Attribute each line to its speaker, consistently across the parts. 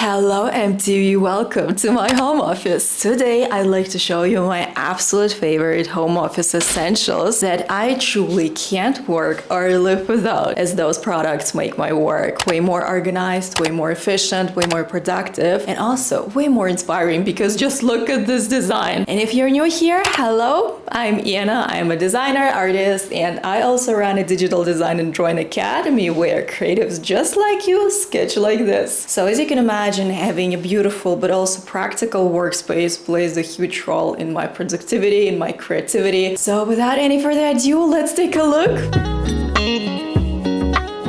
Speaker 1: Hello MTV, welcome to my home office. Today I'd like to show you my absolute favorite home office essentials that I truly can't work or live without, as those products make my work way more organized, way more efficient, way more productive, and also way more inspiring because just look at this design. And if you're new here, hello, I'm Iana. I'm a designer, artist, and I also run a digital design and drawing academy where creatives just like you sketch like this. So as you can imagine, having a beautiful but also practical workspace plays a huge role in my productivity, in my creativity. So without any further ado, let's take a look.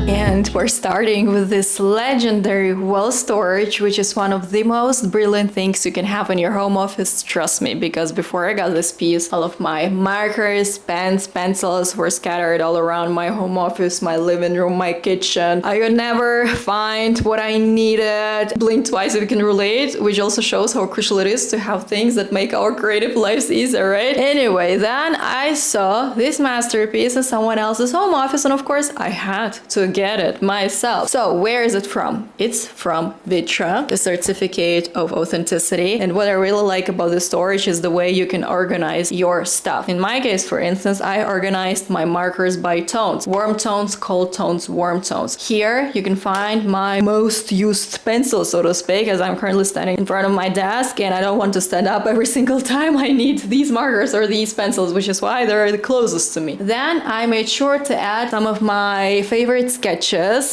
Speaker 1: And we're starting with this legendary wall storage, which is one of the most brilliant things you can have in your home office, trust me, because before I got this piece, all of my markers, pens, pencils were scattered all around my home office, my living room, my kitchen. I could never find what I needed. Blink twice if you can relate, which also shows how crucial it is to have things that make our creative lives easier, right? Anyway, then I saw this masterpiece in someone else's home office, and of course I had to get it myself. So where is it from? It's from Vitra, the certificate of authenticity. And what I really like about the storage is the way you can organize your stuff. In my case, for instance, I organized my markers by tones: warm tones, cold tones, warm tones. Here you can find my most used pencil, so to speak, as I'm currently standing in front of my desk and I don't want to stand up every single time I need these markers or these pencils, which is why they're the closest to me. Then I made sure to add some of my favorite sketches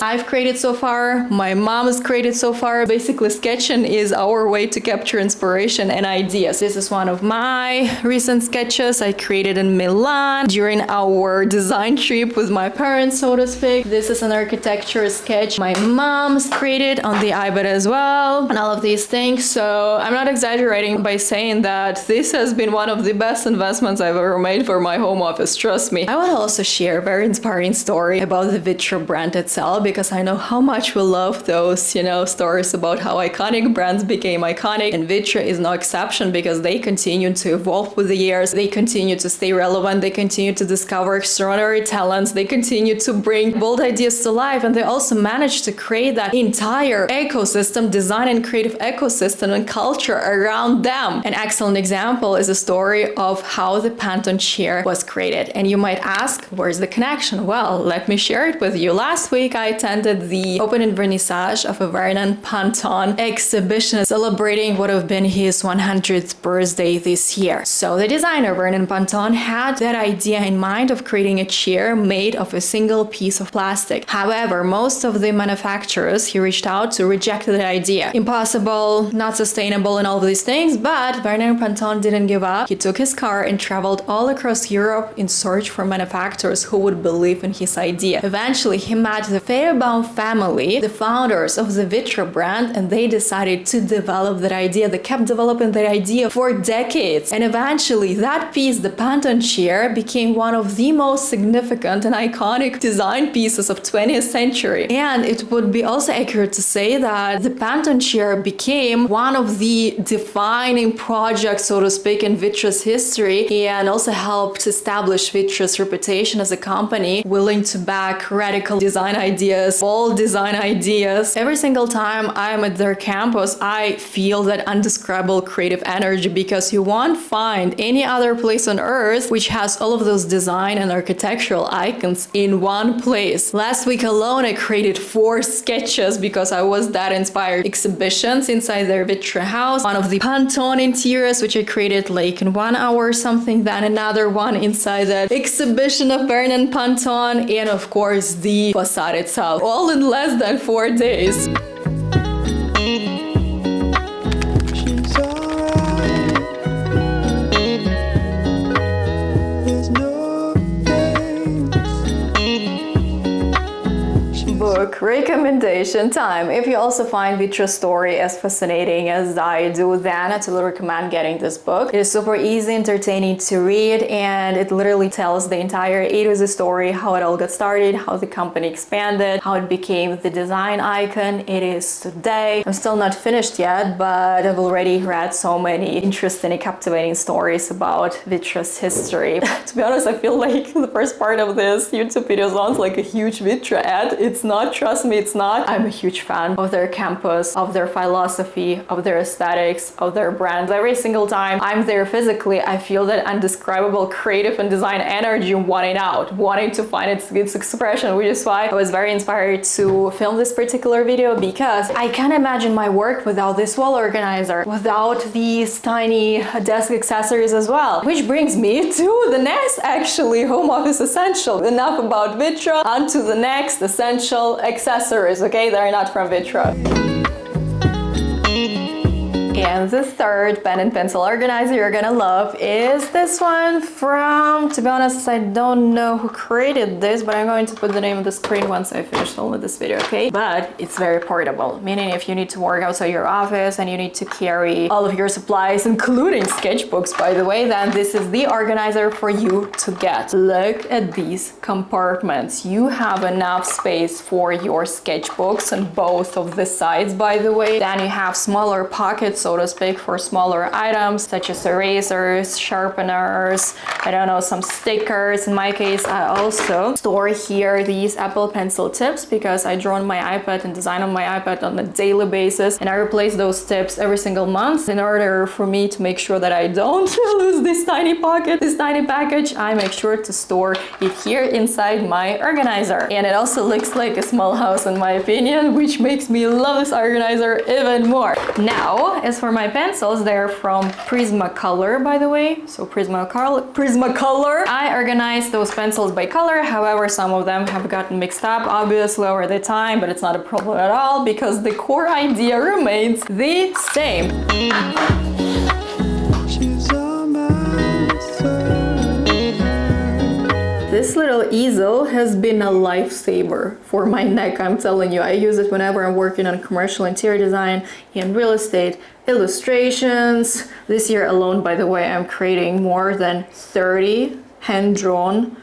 Speaker 1: I've created so far, my mom has created so far. Basically, sketching is our way to capture inspiration and ideas. This is one of my recent sketches I created in Milan during our design trip with my parents, so to speak. This is an architecture sketch my mom's created on the iPad as well, and all of these things. So I'm not exaggerating by saying that this has been one of the best investments I've ever made for my home office, trust me. I want to also share a very inspiring story about the Vitra brand itself, because I know how much we love those, stories about how iconic brands became iconic, and Vitra is no exception because they continue to evolve with the years. They continue to stay relevant. They continue to discover extraordinary talents. They continue to bring bold ideas to life, and they also manage to create that entire ecosystem, design and creative ecosystem and culture around them. An excellent example is a story of how the Pantone chair was created. And you might ask, where's the connection? Well, let me share it with you. Last week, I attended the opening vernissage of a Vernon Pantone exhibition celebrating what have been his 100th birthday this year. So the designer Vernon Pantone had that idea in mind of creating a chair made of a single piece of plastic. However, most of the manufacturers he reached out to rejected the idea. Impossible, not sustainable, and all of these things, but Vernon Pantone didn't give up. He took his car and traveled all across Europe in search for manufacturers who would believe in his idea. Eventually, he met the Feyerbaum family, the founders of the Vitra brand, and they decided to develop that idea. They kept developing that idea for decades. And eventually that piece, the Pantone chair, became one of the most significant and iconic design pieces of 20th century. And it would be also accurate to say that the Pantone chair became one of the defining projects, so to speak, in Vitra's history, and also helped establish Vitra's reputation as a company willing to back radical design ideas, bold design ideas. Every single time I'm at their campus, I feel that undescribable creative energy, because you won't find any other place on earth which has all of those design and architectural icons in one place. Last week alone, I created 4 sketches because I was that inspired. Exhibitions inside their Vitra house, one of the Pantone interiors, which I created like in 1 hour or something, then another one inside that exhibition of Vernon Pantone, and of course the facade itself, all in less than 4 days. Book recommendation time. If you also find Vitra's story as fascinating as I do, then I totally recommend getting this book. It is super easy, entertaining to read, and it literally tells the entire A to Z story, how it all got started, how the company expanded, how it became the design icon it is today. I'm still not finished yet, but I've already read so many interesting and captivating stories about Vitra's history. To be honest, I feel like the first part of this YouTube video sounds like a huge Vitra ad. It's not, trust me, me it's not. I'm a huge fan of their campus, of their philosophy, of their aesthetics, of their brands. Every single time I'm there physically, I feel that undescribable creative and design energy wanting out, wanting to find its expression, which is why I was very inspired to film this particular video, because I can't imagine my work without this wall organizer, without these tiny desk accessories as well. Which brings me to the next actually home office essential. Enough about Vitra, on to the next essential accessories, okay? They're not from Vitra. And the third pen and pencil organizer you're gonna love is this one from, to be honest, I don't know who created this, but I'm going to put the name on the screen once I finish filming this video, okay? But it's very portable, meaning if you need to work outside your office and you need to carry all of your supplies, including sketchbooks, by the way, then this is the organizer for you to get. Look at these compartments. You have enough space for your sketchbooks on both of the sides, by the way. Then you have smaller pockets, so to speak, for smaller items such as erasers, sharpeners, I don't know, some stickers. In my case, I also store here these Apple Pencil tips because I draw on my iPad and design on my iPad on a daily basis, and I replace those tips every single month. In order for me to make sure that I don't lose this tiny pocket, this tiny package, I make sure to store it here inside my organizer. And it also looks like a small house in my opinion, which makes me love this organizer even more. Now, as for my pencils, they're from Prismacolor, by the way. So Prismacolor. I organized those pencils by color. However, some of them have gotten mixed up, obviously, over the time, but it's not a problem at all because the core idea remains the same. This little easel has been a lifesaver for my neck, I'm telling you. I use it whenever I'm working on commercial interior design and real estate illustrations. This year alone, by the way, I'm creating more than 30 hand-drawn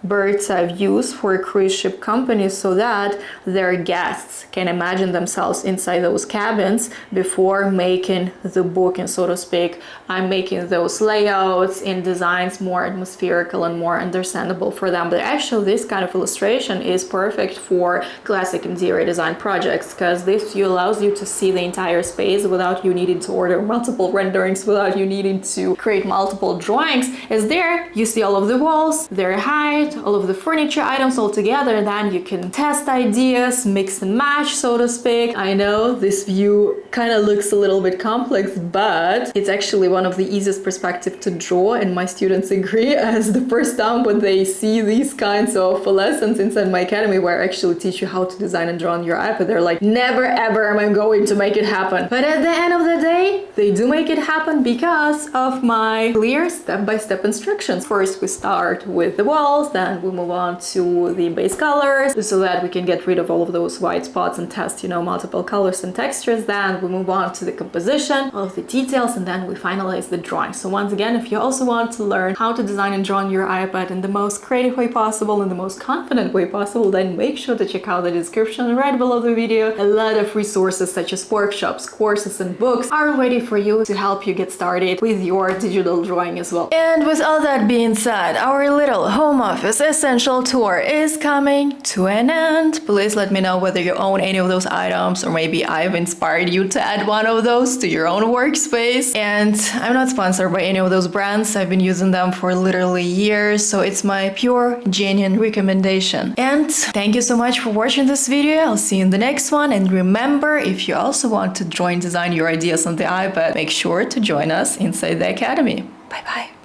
Speaker 1: birds I've used for cruise ship companies so that their guests can imagine themselves inside those cabins before making the booking, so to speak. I'm making those layouts and designs more atmospherical and more understandable for them. But actually this kind of illustration is perfect for classic interior design projects because this allows you to see the entire space without you needing to order multiple renderings, without you needing to create multiple drawings. As there, you see all of the walls, their height, all of the furniture items all together, and then you can test ideas, mix and match, so to speak. I know this view kind of looks a little bit complex, but it's actually one of the easiest perspectives to draw, and my students agree, as the first time when they see these kinds of lessons inside my academy where I actually teach you how to design and draw on your iPad, they're like, never ever am I going to make it happen. But at the end of the day, they do make it happen because of my clear step-by-step instructions. First, we start with the walls, then we move on to the base colors so that we can get rid of all of those white spots and test, you know, multiple colors and textures. Then we move on to the composition, all of the details, and then we finalize the drawing. So once again, if you also want to learn how to design and draw on your iPad in the most creative way possible, in the most confident way possible, then make sure to check out the description right below the video. A lot of resources such as workshops, courses, and books are ready for you to help you get started with your digital drawing as well. And with all that being said, our little home office essential tour is coming to an end. Please let me know whether you own any of those items, or maybe I've inspired you to add one of those to your own workspace. And I'm not sponsored by any of those brands. I've been using them for literally years, so it's my pure, genuine recommendation. And thank you so much for watching this video. I'll see you in the next one. And remember, if you also want to join Design Your Ideas on the iPad, make sure to join us inside the Academy. Bye bye.